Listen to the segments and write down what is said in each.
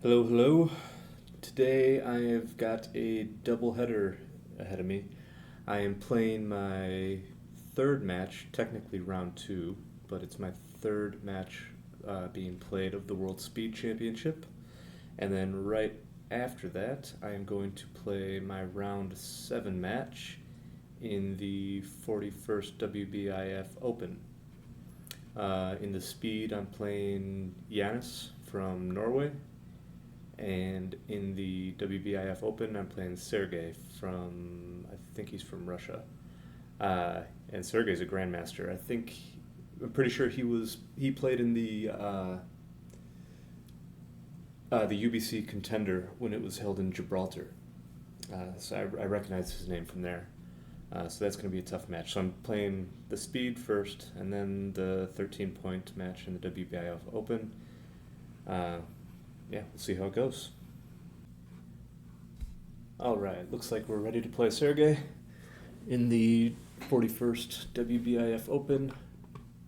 Hello, hello. Today I have got a double header ahead of me. I am playing my third match, technically round two, but it's my third match being played of the World Speed Championship. And then right after that, I am going to play my round seven match in the 41st WBIF Open. In the speed, I'm playing Yanis from Norway. And in the WBIF Open, I'm playing Sergey I think he's from Russia. Uh, and Sergey's a grandmaster. I'm pretty sure he played in the UBC Contender when it was held in Gibraltar. So I recognize his name from there. So that's going to be a tough match. So I'm playing the speed first, and then the 13-point match in the WBIF Open. Yeah, we'll see how it goes. All right, looks like we're ready to play Sergey in the 41st WBIF Open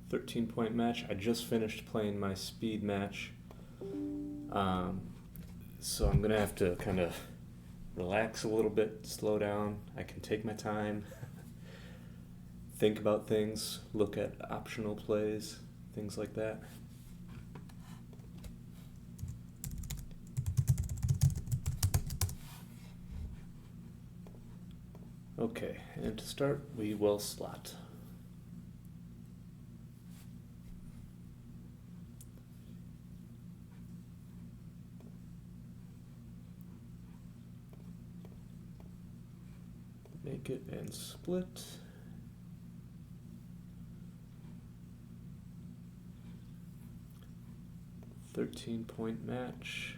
13-point match. I just finished playing my speed match, so I'm gonna have to kind of relax a little bit, slow down. I can take my time, think about things, look at optional plays, things like that. Okay, and to start, we will slot. Make it and split. $13-point match.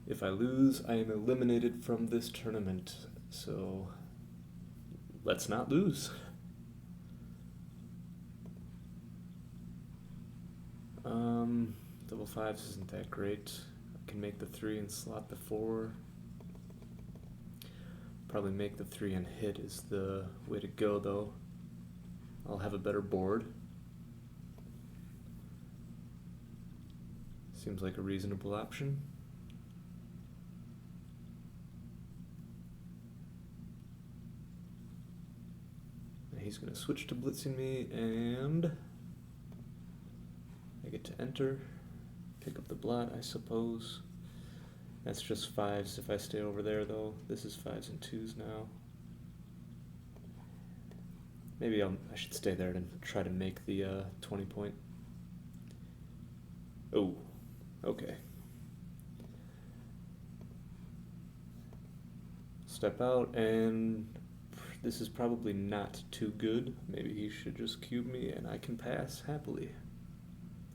If I lose, I am eliminated from this tournament, so let's not lose. Double fives isn't that great. I can make the 3 and slot the 4. Probably make the 3 and hit is the way to go, though. I'll have a better board. Seems like a reasonable option. He's going to switch to blitzing me, and I get to enter, pick up the blot, I suppose. That's just 5s if I stay over there, though. This is 5s and 2s now. Maybe I should stay there and try to make the 20-point. Oh, okay. Step out, and this is probably not too good. Maybe he should just cube me and I can pass happily.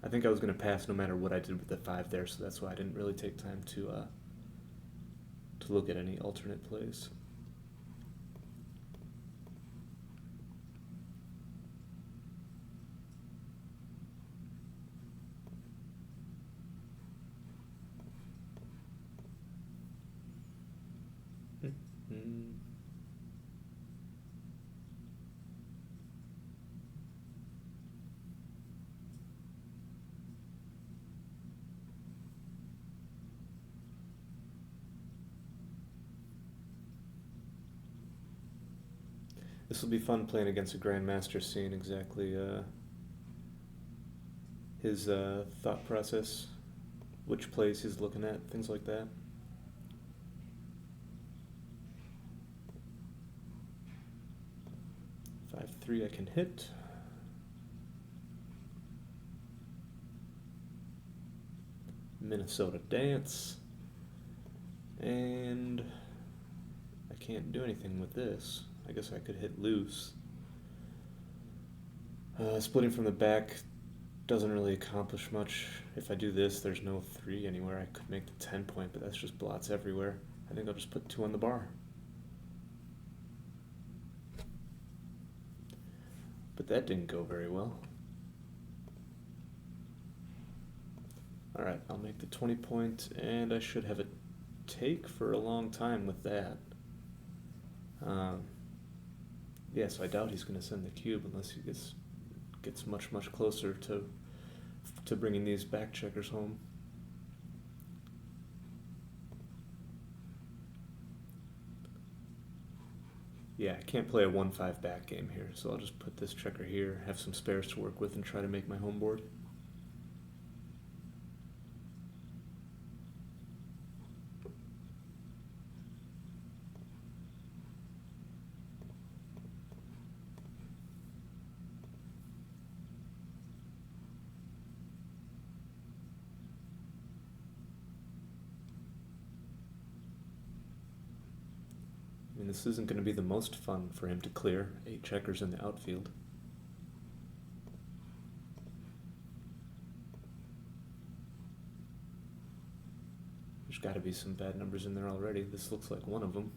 I think I was going to pass no matter what I did with the 5 there, so that's why I didn't really take time to look at any alternate plays. This will be fun playing against a grandmaster, seeing exactly his thought process, which plays he's looking at, things like that. Five, 3 I can hit. Minnesota dance. And I can't do anything with this. I guess I could hit loose. Splitting from the back doesn't really accomplish much. If I do this, there's no 3 anywhere. I could make the 10-point, but that's just blots everywhere. I think I'll just put 2 on the bar. But that didn't go very well. Alright, I'll make the 20-point, and I should have a take for a long time with that. Yeah, so I doubt he's going to send the cube unless he gets much closer to to bringing these back checkers home. Yeah, I can't play a 1-5 back game here, so I'll just put this checker here, have some spares to work with, and try to make my home board. I mean, this isn't going to be the most fun for him to clear 8 checkers in the outfield. There's got to be some bad numbers in there already. This looks like one of them.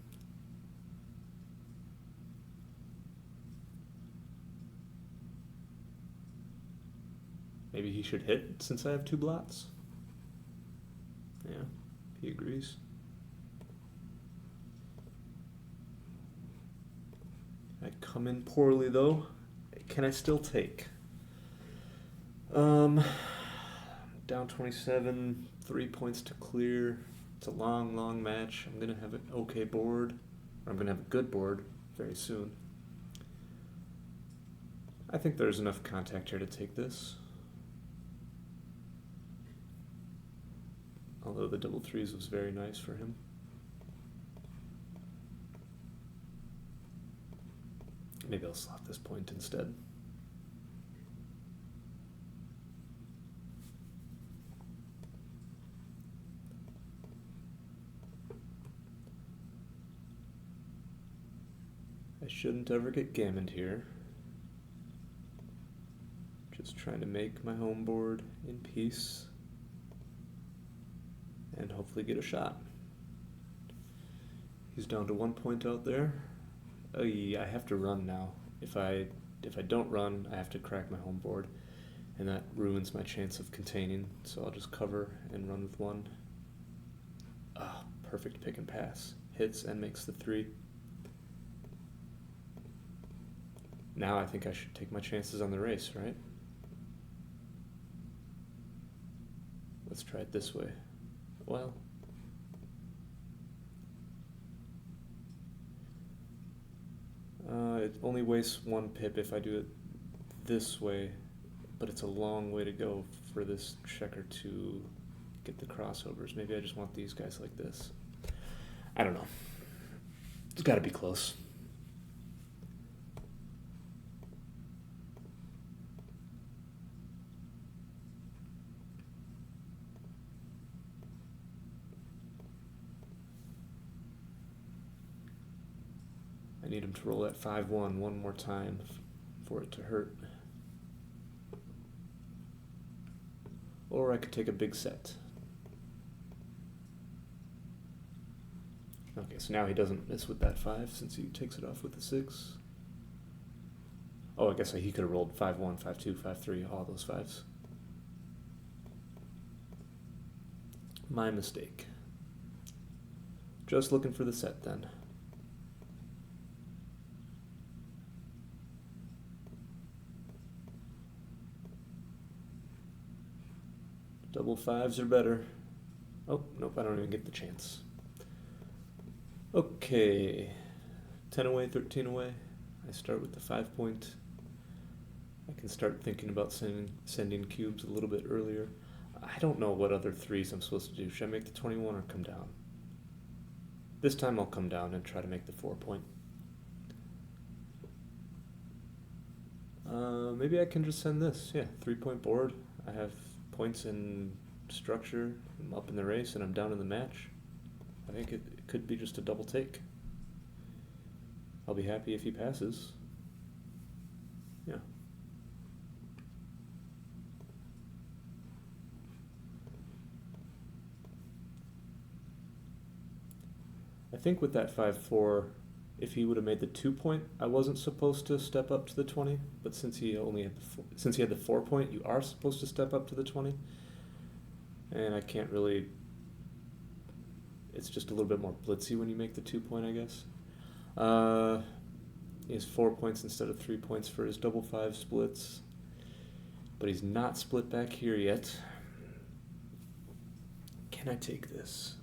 Maybe he should hit since I have 2 blots. Yeah, he agrees. I come in poorly though. Can I still take? Down 27, 3 points to clear. It's a long, long match. I'm gonna have an okay board. Or I'm gonna have a good board very soon. I think there's enough contact here to take this. Although the double threes was very nice for him. Maybe I'll slot this point instead. I shouldn't ever get gammoned here. Just trying to make my home board in peace and hopefully get a shot. He's down to 1 point out there. Oh yeah, I have to run now. If I don't run, I have to crack my home board, and that ruins my chance of containing, so I'll just cover and run with 1. Ah, perfect pick and pass. Hits and makes the 3. Now I think I should take my chances on the race, right? Let's try it this way. Well, it only wastes 1 pip if I do it this way, but it's a long way to go for this checker to get the crossovers. Maybe I just want these guys like this. I don't know. It's got to be close. I need him to roll at 5-1 one more time for it to hurt. Or I could take a big set. Okay, so now he doesn't miss with that 5 since he takes it off with the 6. Oh, I guess he could have rolled 5-1, 5-2, 5-3, all those 5s. My mistake. Just looking for the set then. Double 5s are better. Oh, nope, I don't even get the chance. Okay, 10 away, 13 away. I start with the 5 point. I can start thinking about sending cubes a little bit earlier. I don't know what other 3s I'm supposed to do. Should I make the 21 or come down? This time I'll come down and try to make the 4 point. Maybe I can just send this. Yeah, 3 point board. I have points in structure. I'm up in the race and I'm down in the match. I think it could be just a double take. I'll be happy if he passes. Yeah. I think with that 5-4, if he would have made the 2 point, I wasn't supposed to step up to the 20. But since he had the 4 point, you are supposed to step up to the 20. And I can't really. It's just a little bit more blitzy when you make the 2 point, I guess. He has 4 points instead of 3 points for his double 5 splits. But he's not split back here yet. Can I take this?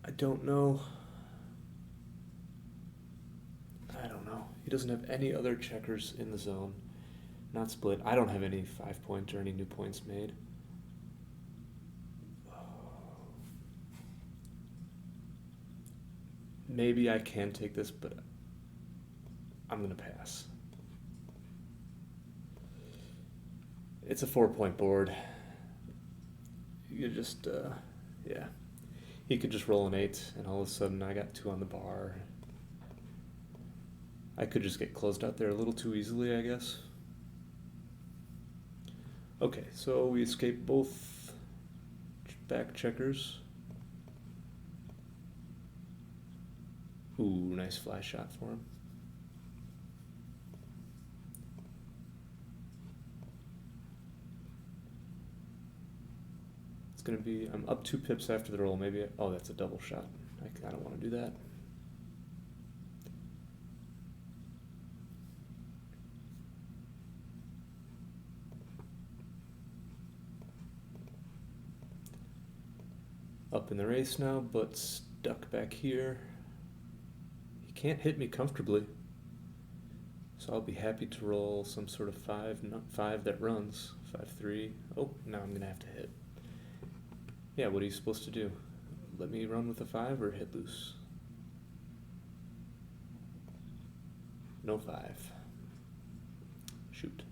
I don't know. I don't know. He doesn't have any other checkers in the zone. Not split. I don't have any 5-point or any new points made. Maybe I can take this, but I'm going to pass. It's a 4-point board. You just, yeah. He could just roll an 8, and all of a sudden I got 2 on the bar. I could just get closed out there a little too easily, I guess. Okay, so we escape both back checkers. Ooh, nice fly shot for him. It's going to be, I'm up 2 pips after the roll. Maybe, oh, that's a double shot. I don't want to do that. Up in the race now, but stuck back here. He can't hit me comfortably. So I'll be happy to roll some sort of 5 that runs. 5-3. Oh, now I'm going to have to hit. Yeah, what are you supposed to do? Let me run with a 5 or hit loose? No 5. Shoot.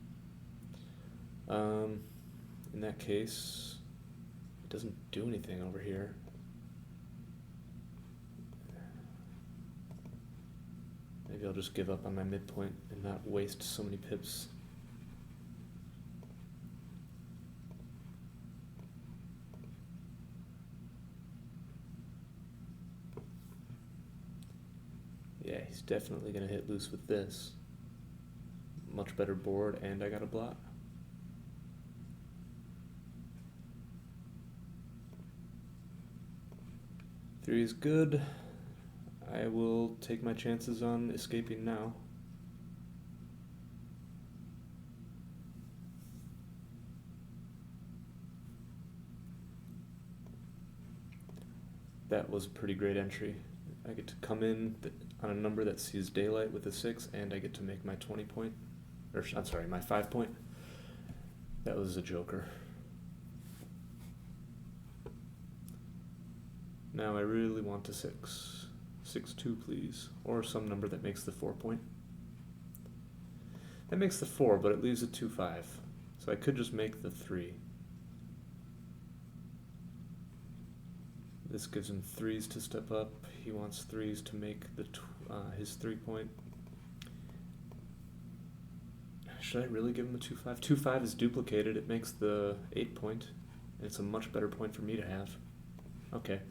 In that case, it doesn't do anything over here. Maybe I'll just give up on my midpoint and not waste so many pips. Yeah, he's definitely going to hit loose with this. Much better board, and I got a block. Three is good. I will take my chances on escaping now. That was a pretty great entry. I get to come in on a number that sees daylight with a 6, and I get to make my 20-point, or I'm sorry, my 5-point. That was a joker. Now I really want a 6. 6-2, please, or some number that makes the 4-point. That makes the 4, but it leaves a 2-5, so I could just make the 3. This gives him 3s to step up. He wants 3s to make the his 3-point. Should I really give him a 2-5? 2-5 is duplicated. It makes the 8-point, and it's a much better point for me to have. Okay.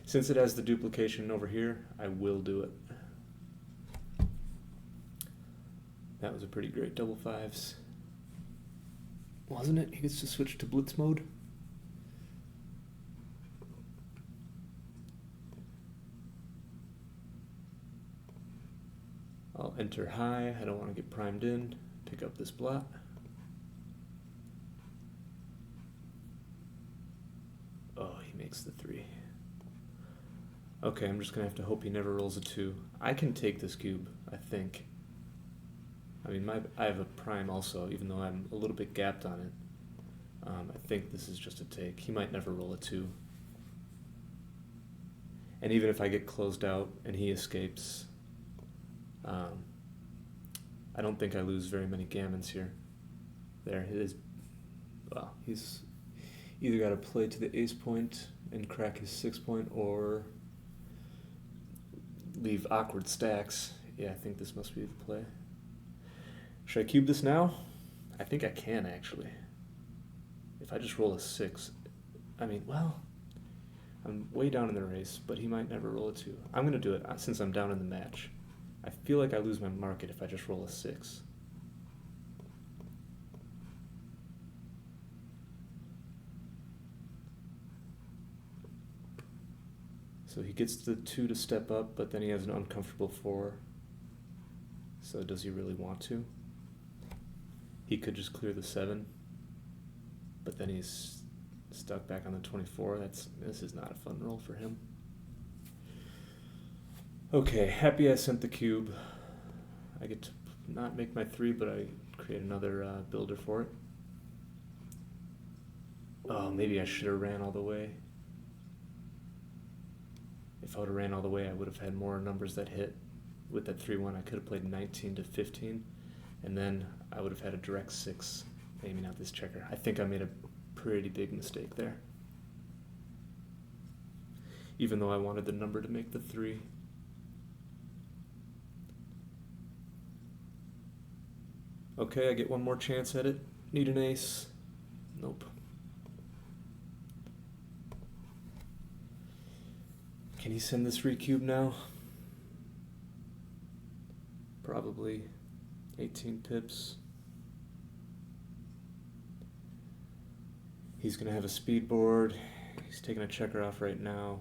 Since it has the duplication over here, I will do it. That was a pretty great double 5s. Wasn't it? He gets to switch to blitz mode. I'll enter high. I don't want to get primed in. Pick up this blot. Oh, he makes the 3. Okay, I'm just going to have to hope he never rolls a 2. I can take this cube, I think. I mean, I have a prime also, even though I'm a little bit gapped on it. I think this is just a take. He might never roll a 2. And even if I get closed out and he escapes, I don't think I lose very many gammons here. There it is. Well, he's either got to play to the ace point and crack his 6-point, or leave awkward stacks. Yeah, I think this must be the play. Should I cube this now? I think I can, actually. If I just roll a 6, I mean, well, I'm way down in the race, but he might never roll a 2. I'm going to do it since I'm down in the match. I feel like I lose my market if I just roll a 6. So he gets the 2 to step up, but then he has an uncomfortable 4. So does he really want to? He could just clear the 7, but then he's stuck back on the 24. This is not a fun roll for him. Okay, happy I sent the cube. I get to not make my 3, but I create another builder for it. Oh, maybe I should have ran all the way. If I would have ran all the way, I would have had more numbers that hit. With that 3-1, I could have played 19 to 15, and then I would have had a direct 6 aiming out this checker. I think I made a pretty big mistake there. Even though I wanted the number to make the 3. Okay, I get one more chance at it. Need an ace. Nope. Can he send this recube now? Probably 18 pips. He's going to have a speed board. He's taking a checker off right now.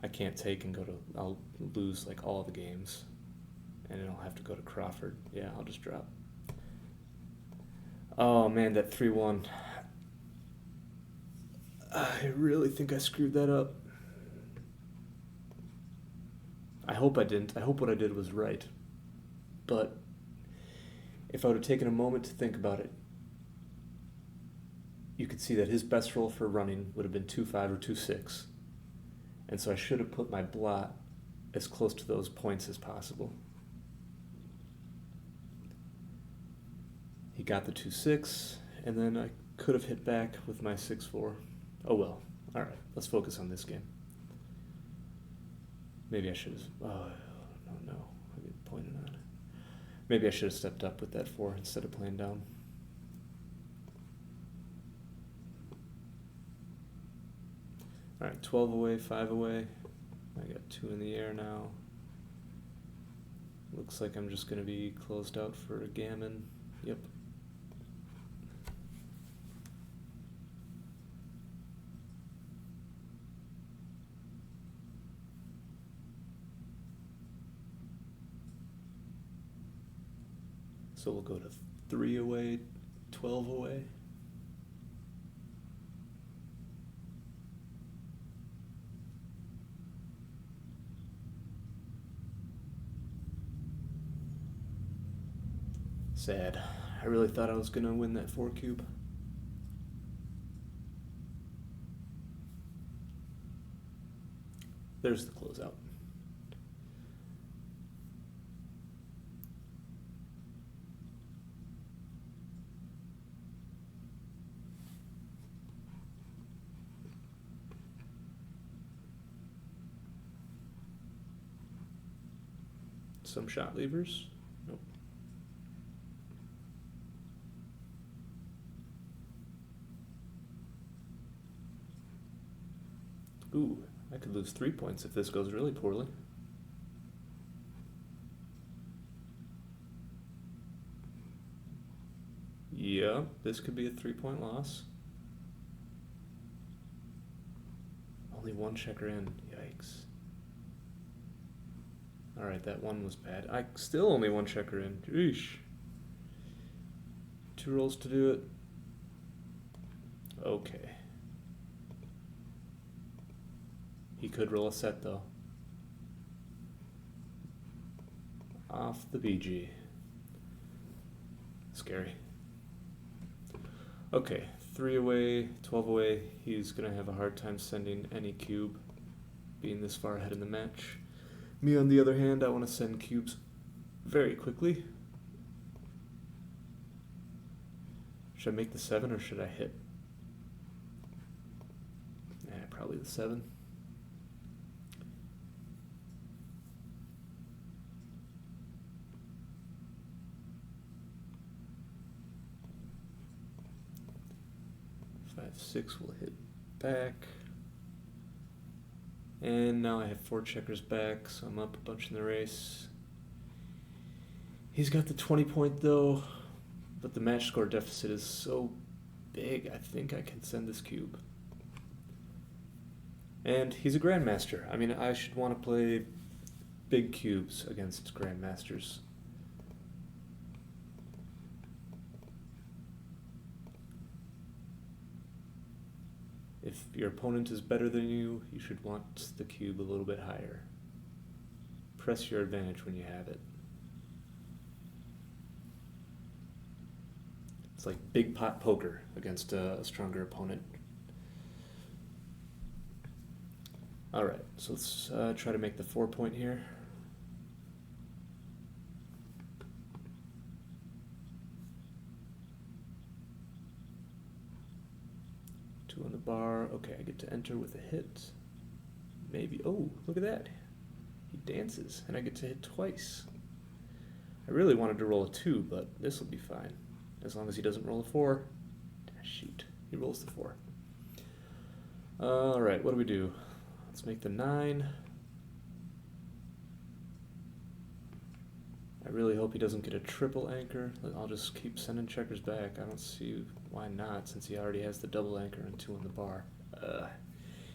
I can't take and go to... I'll lose like all the games. And then I'll have to go to Crawford. Yeah, I'll just drop. Oh man, that 3-1. I really think I screwed that up. I hope I didn't. I hope what I did was right. But if I would have taken a moment to think about it, you could see that his best roll for running would have been 2-5 or 2-6. And so I should have put my blot as close to those points as possible. He got the 2-6, and then I could have hit back with my 6-4. Oh well. All right, let's focus on this game. Maybe I should have... Oh, no. I get pointed on it. Maybe I should have stepped up with that 4 instead of playing down. All right, 12 away, 5 away. I got 2 in the air now. Looks like I'm just going to be closed out for a gammon. Yep. So we'll go to 3 away, 12 away. Sad. I really thought I was going to win that 4 cube. There's the closeout. Some shot levers. Nope. Ooh, I could lose 3 points if this goes really poorly. Yeah, this could be a 3-point loss. Only 1 checker in. Yikes. Alright, that 1 was bad. I still only 1 checker in. Eesh. 2 rolls to do it. Okay. He could roll a set though. Off the BG. Scary. Okay, 3 away, 12 away. He's gonna have a hard time sending any cube, being this far ahead in the match. Me, on the other hand, I want to send cubes very quickly. Should I make the 7 or should I hit? Probably the 7. Five, 6 will hit back. And now I have 4 checkers back, so I'm up a bunch in the race. He's got the 20 point though, but the match score deficit is so big, I think I can send this cube. And he's a grandmaster. I mean, I should want to play big cubes against grandmasters. If your opponent is better than you, you should want the cube a little bit higher. Press your advantage when you have it. It's like big pot poker against a stronger opponent. Alright, so let's try to make the 4-point here. Two on the bar. Okay, I get to enter with a hit. Maybe. Oh, look at that. He dances, and I get to hit twice. I really wanted to roll a 2, but this will be fine. As long as he doesn't roll a 4. Shoot, he rolls the 4. Alright, what do we do? Let's make the 9. I really hope he doesn't get a triple anchor. I'll just keep sending checkers back. I don't see why not, since he already has the double anchor and 2 on the bar.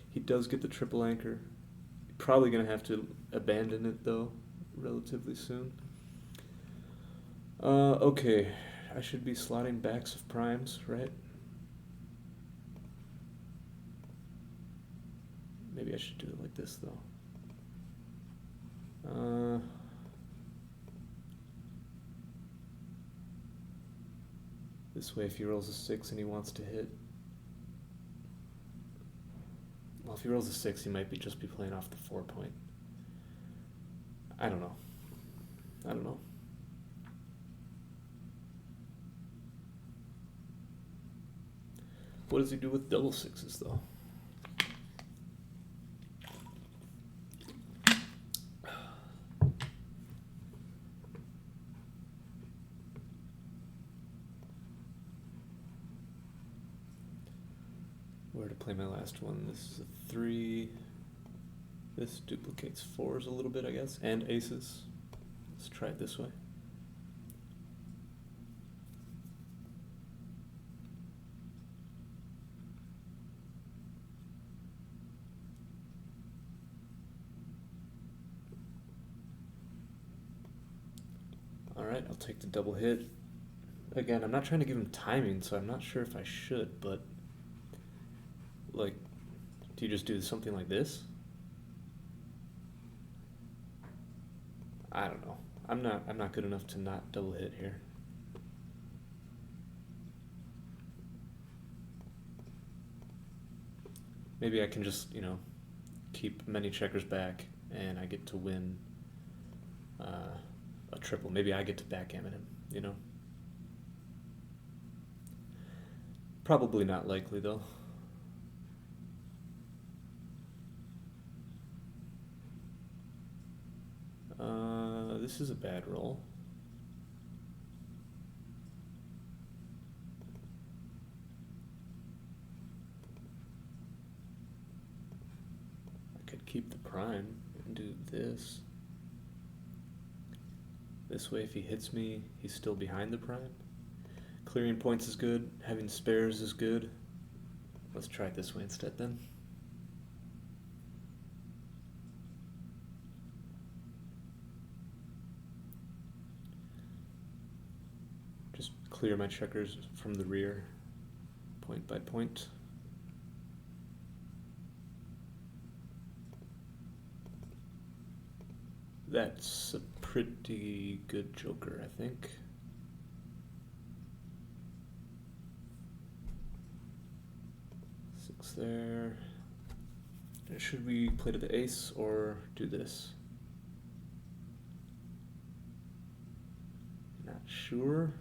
He does get the triple anchor. Probably going to have to abandon it, though, relatively soon. Okay. I should be slotting backs of primes, right? Maybe I should do it like this, though. This way, if he rolls a 6 and he wants to hit... Well, if he rolls a 6, he might just be playing off the 4-point. I don't know. What does he do with double 6s, though? Where to play my last one? This is a 3. This duplicates 4s a little bit, I guess, and aces. Let's try it this way. Alright, I'll take the double hit. Again, I'm not trying to give him timing, so I'm not sure if I should, but... Like, do you just do something like this? I don't know. I'm not good enough to not double hit here. Maybe I can just, keep many checkers back and I get to win a triple. Maybe I get to backgammon him, Probably not likely, though. This is a bad roll. I could keep the prime and do this. This way, if he hits me, he's still behind the prime. Clearing points is good. Having spares is good. Let's try it this way instead, then. Clear my checkers from the rear, point by point. That's a pretty good joker, I think. Six there. Should we play to the ace or do this? Not sure.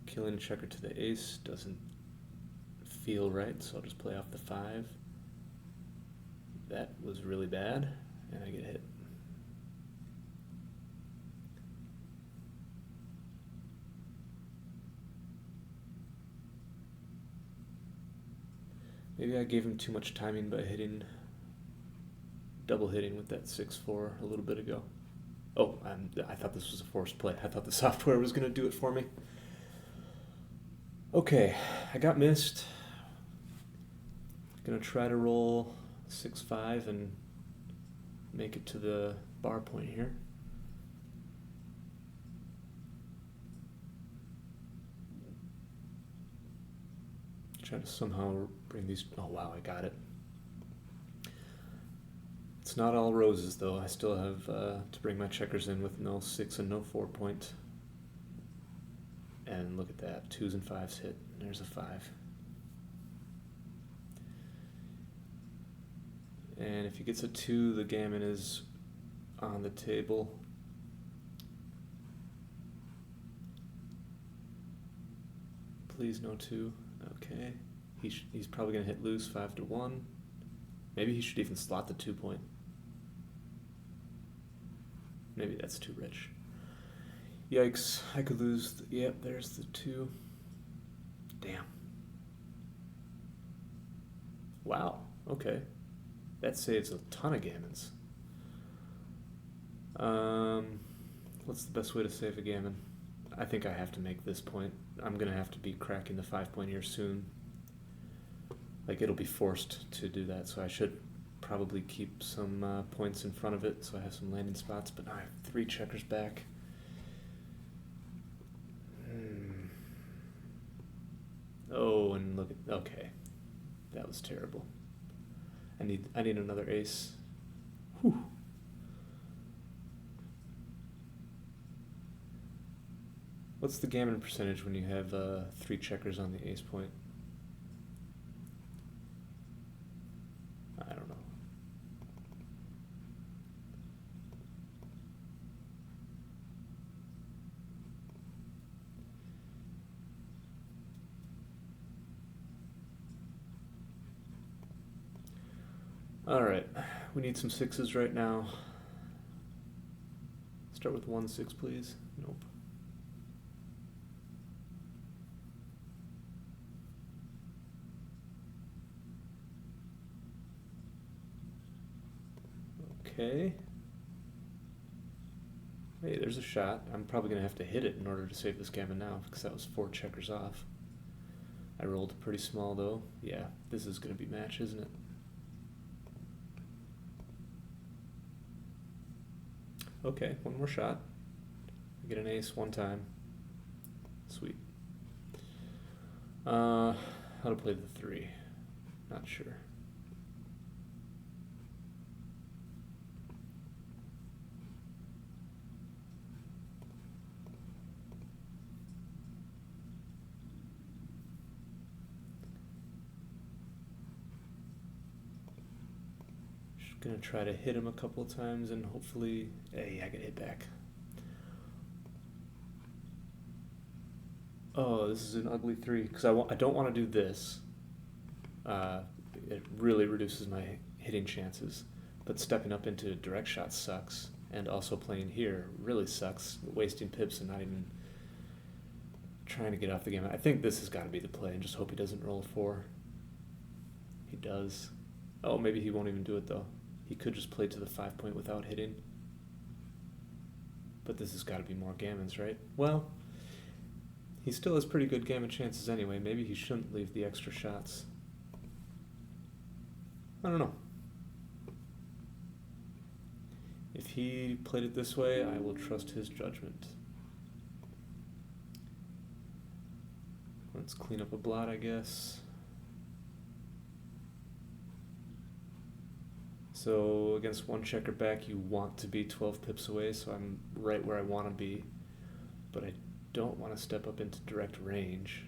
Killing a checker to the ace doesn't feel right, so I'll just play off the 5. That was really bad, and I get hit. Maybe I gave him too much timing by double hitting with that 6-4 a little bit ago. Oh, I thought this was a forced play. I thought the software was going to do it for me. Okay, I got missed. Gonna try to roll 6-5 and make it to the bar point here. Trying to somehow bring these. Oh wow, I got it. It's not all roses though. I still have to bring my checkers in with no 6 and no 4 point. And look at that, 2s and 5s hit. There's a 5. And if he gets a 2, the gammon is on the table. Please no 2. Okay. He's probably going to hit loose 5 to 1. Maybe he should even slot the 2 point. Maybe that's too rich. Yikes, I could lose. Yep, there's the 2. Damn. Wow, okay. That saves a ton of gammons. What's the best way to save a gammon? I think I have to make this point. I'm going to have to be cracking the 5 point here soon. Like, it'll be forced to do that, so I should probably keep some points in front of it so I have some landing spots, but now I have 3 checkers back. Oh, and look at, okay. That was terrible. I need another ace. Whew. What's the gammon percentage when you have 3 checkers on the ace point? I don't know. All right, we need some 6s right now. Start with 1 6, please. Nope. Okay. Hey, there's a shot. I'm probably going to have to hit it in order to save this gammon now, because that was 4 checkers off. I rolled pretty small, though. Yeah, this is going to be match, isn't it? Okay, one more shot. I get an ace one time. Sweet. How to play the 3? Not sure. Gonna try to hit him a couple of times and hopefully, hey, I get hit back. Oh, this is an ugly 3 because I don't want to do this. It really reduces my hitting chances, but stepping up into direct shots sucks, and also playing here really sucks, wasting pips and not even trying to get off the game. I think this has got to be the play and just hope he doesn't roll a 4. He does. Oh, maybe he won't even do it though. He could just play to the 5 point without hitting. But this has got to be more gammons, right? Well, he still has pretty good gammon chances anyway. Maybe he shouldn't leave the extra shots. I don't know. If he played it this way, I will trust his judgment. Let's clean up a blot, I guess. So against 1 checker back, you want to be 12 pips away, so I'm right where I want to be. But I don't want to step up into direct range.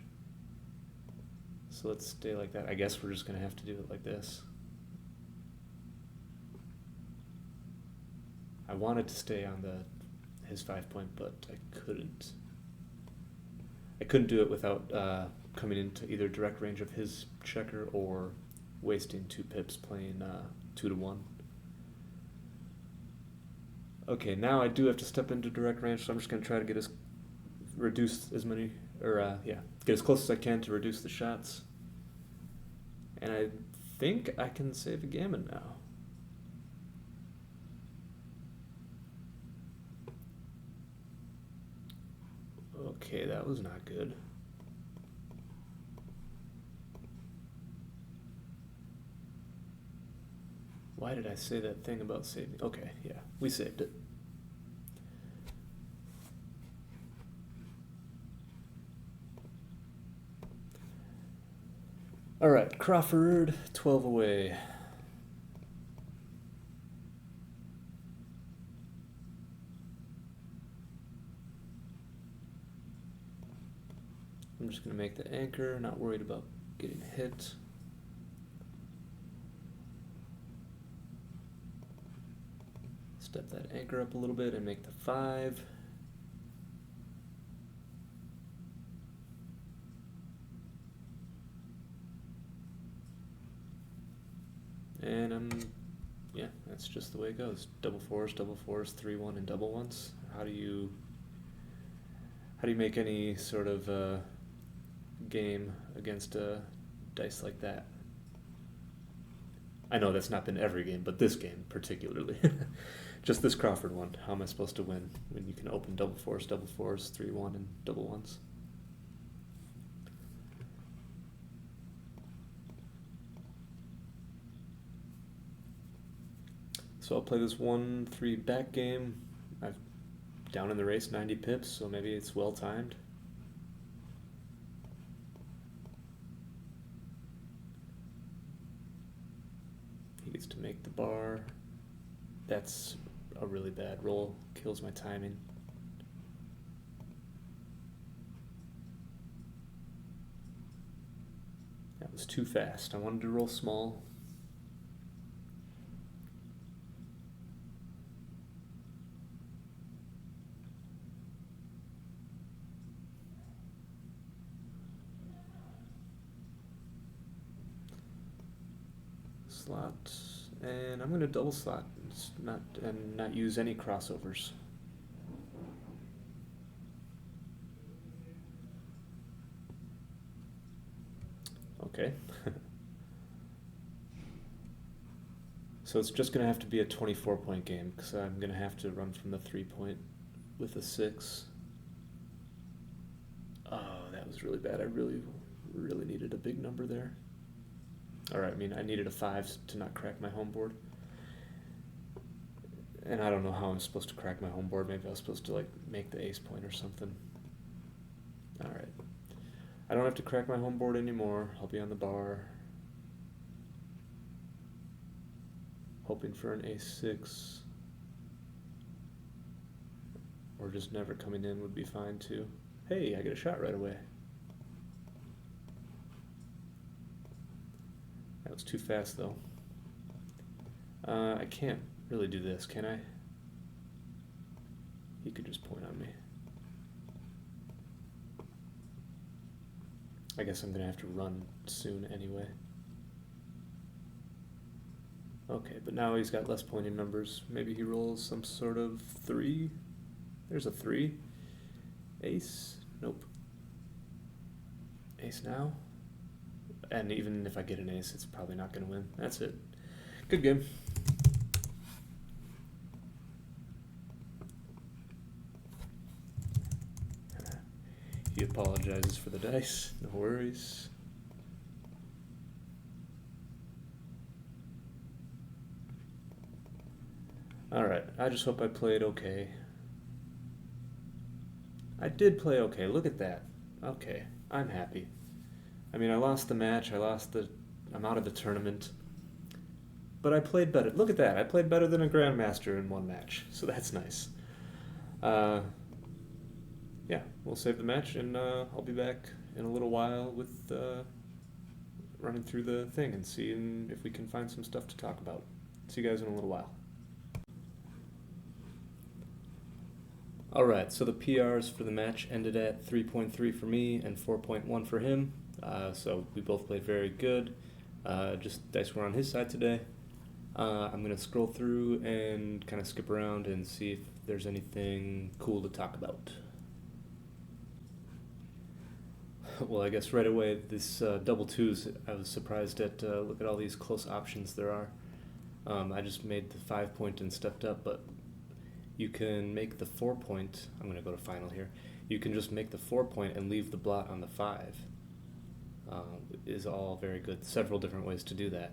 So let's stay like that. I guess we're just going to have to do it like this. I wanted to stay on his 5 point, but I couldn't. I couldn't do it without coming into either direct range of his checker or wasting 2 pips playing 2 to 1. Okay, now I do have to step into direct range, so I'm just going to try to get get as close as I can to reduce the shots. And I think I can save a gammon now. Okay, that was not good. Why Why did I say that thing about saving? Okay, yeah, we saved it. All right, Crawford, 12 away. I'm just going to make the anchor, not worried about getting hit. Step that anchor up a little bit and make the 5. And yeah, that's just the way it goes. Double fours, 3-1, and double ones. How do you make any sort of game against a dice like that? I know that's not been every game, but this game particularly. Just this Crawford one. How am I supposed to win when you can open double fours, 3-1, and double ones? So I'll play this 1-3 back game. I've down in the race 90 pips, so maybe it's well timed. He gets to make the bar. That's a really bad roll. Kills my timing. That was too fast. I wanted to roll small. Slot, and I'm going to double slot and not use any crossovers. Okay. So it's just going to have to be a 24-point game because I'm going to have to run from the 3-point with a 6. Oh, that was really bad. I really needed a big number there. Alright, I mean, I needed a 5 to not crack my home board. And I don't know how I'm supposed to crack my home board. Maybe I was supposed to, like, make the ace point or something. Alright. I don't have to crack my home board anymore. I'll be on the bar. Hoping for an ace 6. Or just never coming in would be fine, too. Hey, I get a shot right away. That was too fast, though. I can't really do this, can I? He could just point on me. I guess I'm going to have to run soon anyway. Okay, but now he's got less pointing numbers. Maybe he rolls some sort of 3. There's a 3. Ace. Nope. Ace now. And even if I get an ace, it's probably not going to win. That's it. Good game. He apologizes for the dice. No worries. Alright, I just hope I played okay. I did play okay. Look at that. Okay, I'm happy. I mean, I lost the match. I'm out of the tournament. But I played better. Look at that. I played better than a Grandmaster in one match. So that's nice. Yeah, we'll save the match, and I'll be back in a little while with running through the thing and seeing if we can find some stuff to talk about. See you guys in a little while. Alright, so the PRs for the match ended at 3.3 for me and 4.1 for him. So we both played very good. Just dice were on his side today. I'm going to scroll through and kind of skip around and see if there's anything cool to talk about. Well, I guess right away, this double twos, I was surprised at, look at all these close options there are. I just made the 5-point and stepped up, but you can make the 4-point, I'm going to go to final here, you can just make the 4-point and leave the blot on the 5. Is all very good. Several different ways to do that.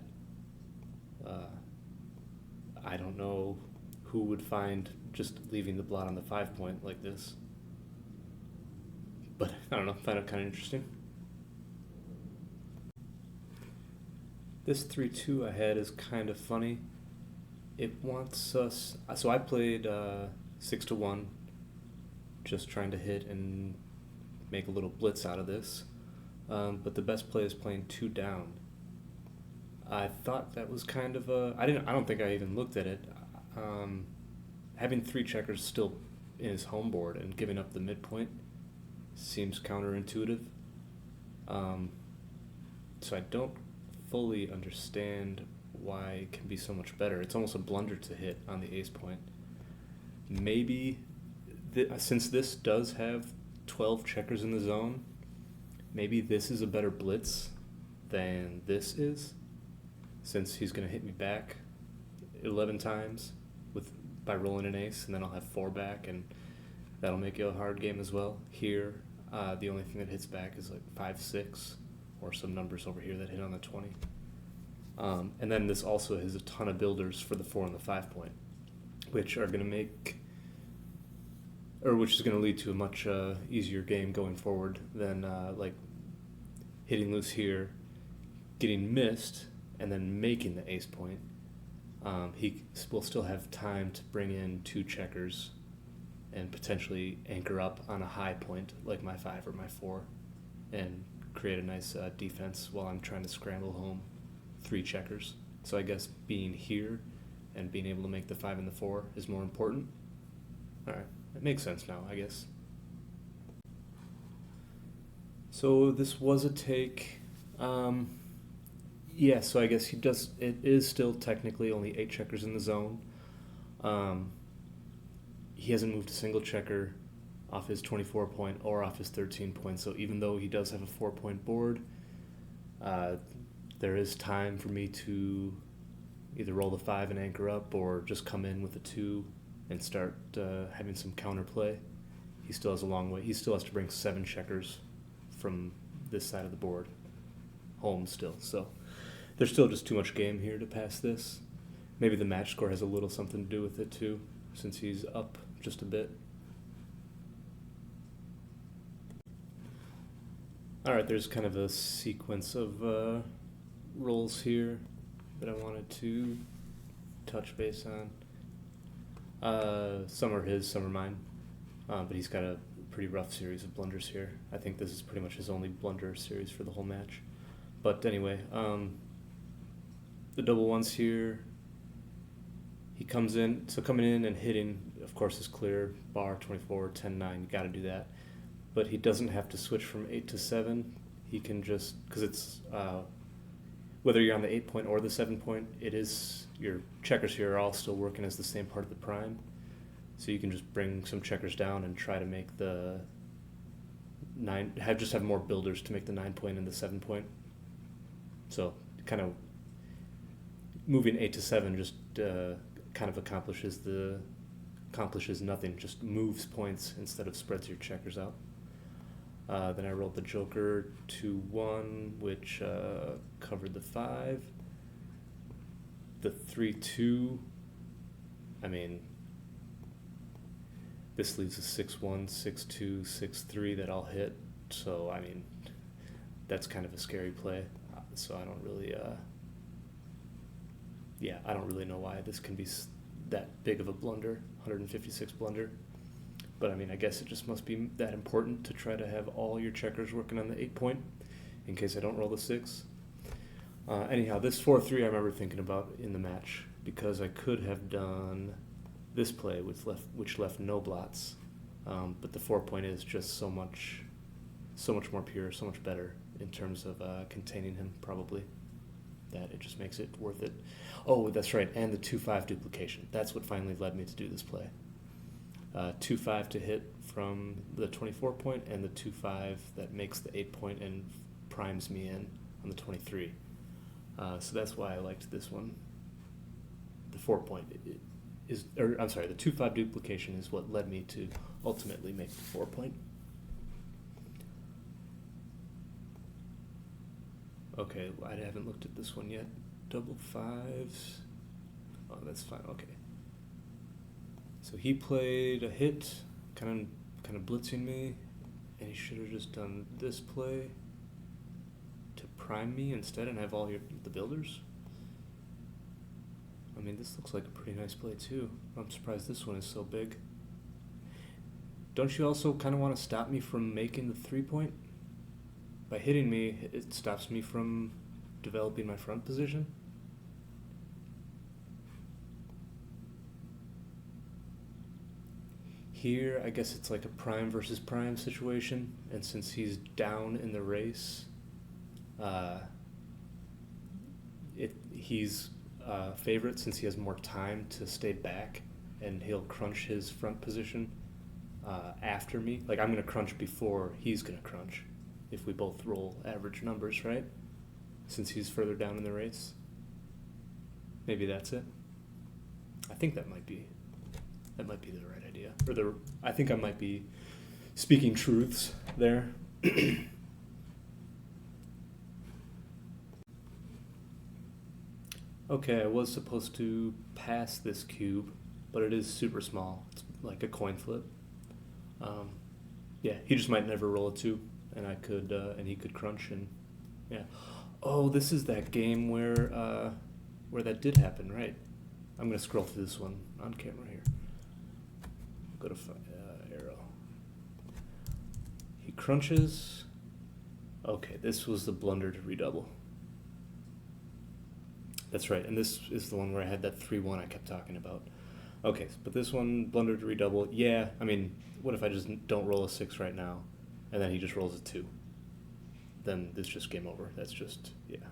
I don't know who would find just leaving the blot on the 5-point like this. But I don't know, find it kind of interesting. This 3-2 I had is kind of funny. It wants us... So I played 6-1, just trying to hit and make a little blitz out of this. But the best play is playing 2 down. I thought that was kind of a... I don't think I even looked at it. Having 3 checkers still in his home board and giving up the midpoint seems counterintuitive. So I don't fully understand why it can be so much better. It's almost a blunder to hit on the ace point. Maybe, since this does have 12 checkers in the zone, maybe this is a better blitz than this is, since he's going to hit me back 11 times by rolling an ace, and then I'll have 4 back, and that'll make it a hard game as well. Here, the only thing that hits back is like 5-6, or some numbers over here that hit on the 20. And then this also has a ton of builders for the 4 and the 5 point, which are going to which is going to lead to a much easier game going forward than like hitting loose here, getting missed, and then making the ace point. He will still have time to bring in 2 checkers and potentially anchor up on a high point like my 5 or my 4 and create a nice defense while I'm trying to scramble home 3 checkers. So I guess being here and being able to make the 5 and the 4 is more important. Alright, it makes sense now, I guess. So this was a take. Yeah, so I guess it is still technically only 8 checkers in the zone. He hasn't moved a single checker off his 24 point or off his 13 point, so even though he does have a 4-point board, there is time for me to either roll the 5 and anchor up or just come in with a 2 and start having some counterplay. He still has a long way. He still has to bring 7 checkers from this side of the board home still, so there's still just too much game here to pass this. Maybe the match score has a little something to do with it too, since he's up just a bit. Alright, there's kind of a sequence of rolls here that I wanted to touch base on. Some are his, some are mine, but he's got a pretty rough series of blunders here. I think this is pretty much his only blunder series for the whole match. But anyway, the double ones here, he comes in, so coming in and hitting, of course, is clear, bar 24, 10-9, you got to do that. But he doesn't have to switch from 8 to 7. He can just, because it's, whether you're on the 8 point or the 7 point, it is, your checkers here are all still working as the same part of the prime. So you can just bring some checkers down and try to make the 9, just have more builders to make the 9 point and the 7 point. So kind of moving 8 to 7 just kind of accomplishes nothing, just moves points instead of spreads your checkers out. Then I rolled the Joker 2-1, which covered the 5. The 3-2, I mean, this leaves a 6-1, 6-2, 6-3 that I'll hit. So, I mean, that's kind of a scary play. So I don't really, I don't really know why this can be that big of a blunder, 156 blunder. But I mean, I guess it just must be that important to try to have all your checkers working on the 8 point in case I don't roll the 6. Anyhow, this 4-3 I remember thinking about in the match because I could have done this play which left no blots. But the 4 point is just so much more pure, so much better in terms of containing him, probably, that it just makes it worth it. Oh, that's right, and the 2-5 duplication. That's what finally led me to do this play. 2-5 to hit from the 24 point, and the 2-5 that makes the 8 point and primes me in on the 23. So that's why I liked this one. The 4 point the 2-5 duplication is what led me to ultimately make the 4 point. Okay, I haven't looked at this one yet. Double 5s. Oh, that's fine. Okay. So he played a hit, kind of blitzing me, and he should have just done this play to prime me instead and have all the builders. I mean, this looks like a pretty nice play too. I'm surprised this one is so big. Don't you also kind of want to stop me from making the 3-point? By hitting me, it stops me from developing my front position. Here, I guess it's like a prime versus prime situation, and since he's down in the race, he's favorite since he has more time to stay back, and he'll crunch his front position after me. Like, I'm going to crunch before he's going to crunch, if we both roll average numbers, right? Since he's further down in the race. Maybe that's it. I think that might be the right idea. I think I might be speaking truths there. Okay, I was supposed to pass this cube, but it is super small. It's like a coin flip. Yeah, he just might never roll a 2, and he could crunch, and yeah. Oh, this is that game where that did happen, right? I'm gonna scroll through this one on camera here. Go to arrow. He crunches. Okay, this was the blunder to redouble. That's right, and this is the one where I had that 3-1 I kept talking about. Okay, but this one, blunder to redouble. Yeah, I mean, what if I just don't roll a 6 right now, and then he just rolls a 2? Then it's just game over. That's just, yeah.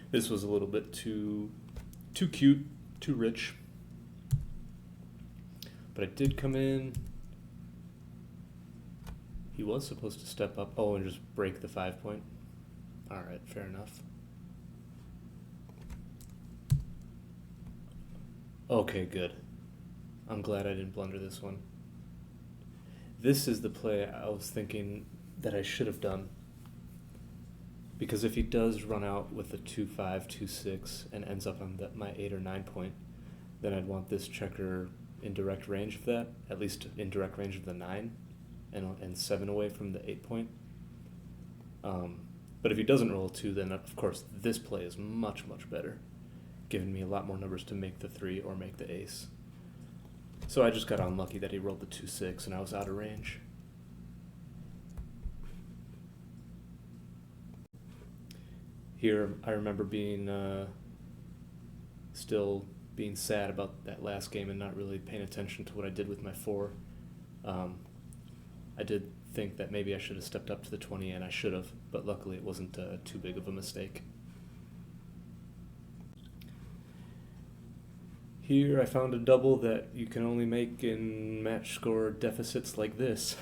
This was a little bit too cute, too rich. But I did come in. He was supposed to step up. Oh, and just break the 5-point. All right, fair enough. Okay, good. I'm glad I didn't blunder this one. This is the play I was thinking that I should have done. Because if he does run out with a 2-5, 2-6, and ends up on my 8 or 9 point, then I'd want this checker in direct range of that, at least in direct range of the 9, and 7 away from the 8 point. But if he doesn't roll a 2, then of course this play is much, much better, giving me a lot more numbers to make the 3 or make the ace. So I just got unlucky that he rolled the 2-6 and I was out of range. Here, I remember still being sad about that last game and not really paying attention to what I did with my 4. I did think that maybe I should have stepped up to the 20, and I should have, but luckily it wasn't too big of a mistake. Here I found a double that you can only make in match score deficits like this.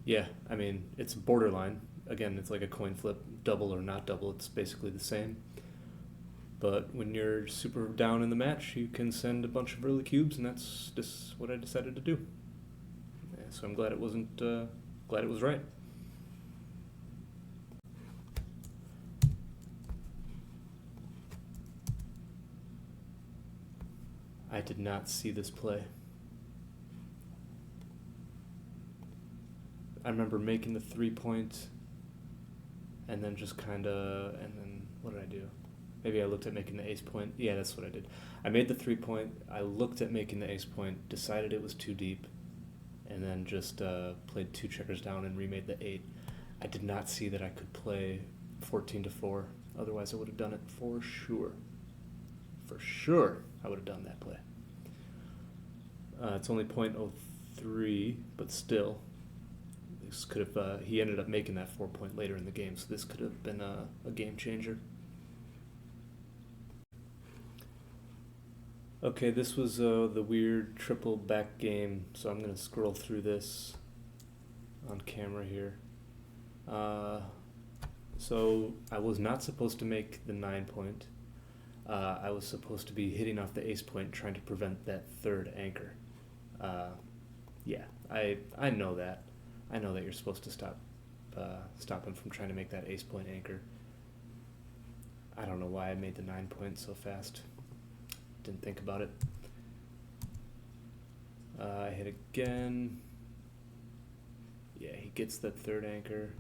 Yeah, I mean, it's borderline. Again, it's like a coin flip, double or not double, it's basically the same. But when you're super down in the match, you can send a bunch of early cubes, and that's just what I decided to do. Yeah, so I'm glad it was right. I did not see this play. I remember making the 3-point, and then what did I do? Maybe I looked at making the ace point. Yeah, that's what I did. I made the 3-point, I looked at making the ace point, decided it was too deep, and then just played 2 checkers down and remade the 8. I did not see that I could play 14-4. Otherwise, I would have done it for sure. For sure, I would have done that play. It's only 0.03, but still. This could have. He ended up making that 4-point later in the game, so this could have been a game changer. Okay, this was the weird triple back game, so I'm going to scroll through this on camera here. So I was not supposed to make the 9-point. I was supposed to be hitting off the ace point, trying to prevent that third anchor. Yeah, I know that. I know that you're supposed to stop him from trying to make that ace point anchor. I don't know why I made the 9 points so fast. Didn't think about it. I hit again. Yeah, he gets that third anchor.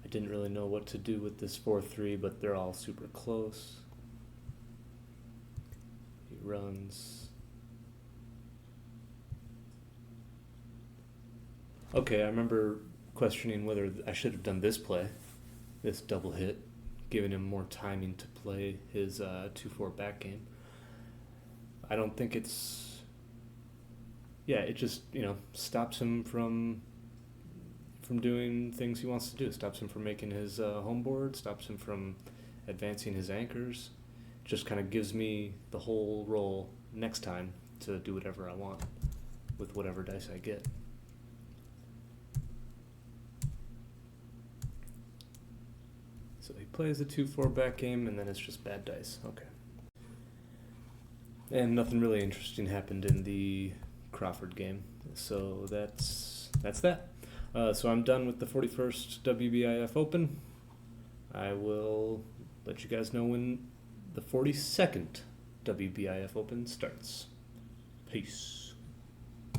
I didn't really know what to do with this 4-3, but they're all super close. He runs. Okay, I remember questioning whether I should have done this play, this double hit, giving him more timing to play his 2-4 back game. I don't think it's... Yeah, it just, stops him from doing things he wants to do. Stops him from making his home board, stops him from advancing his anchors. Just kind of gives me the whole roll next time to do whatever I want with whatever dice I get. So he plays a 2-4 back game, and then it's just bad dice. Okay. And nothing really interesting happened in the Crawford game. So that's that. So I'm done with the 41st WBIF Open. I will let you guys know when the 42nd WBIF Open starts. Peace.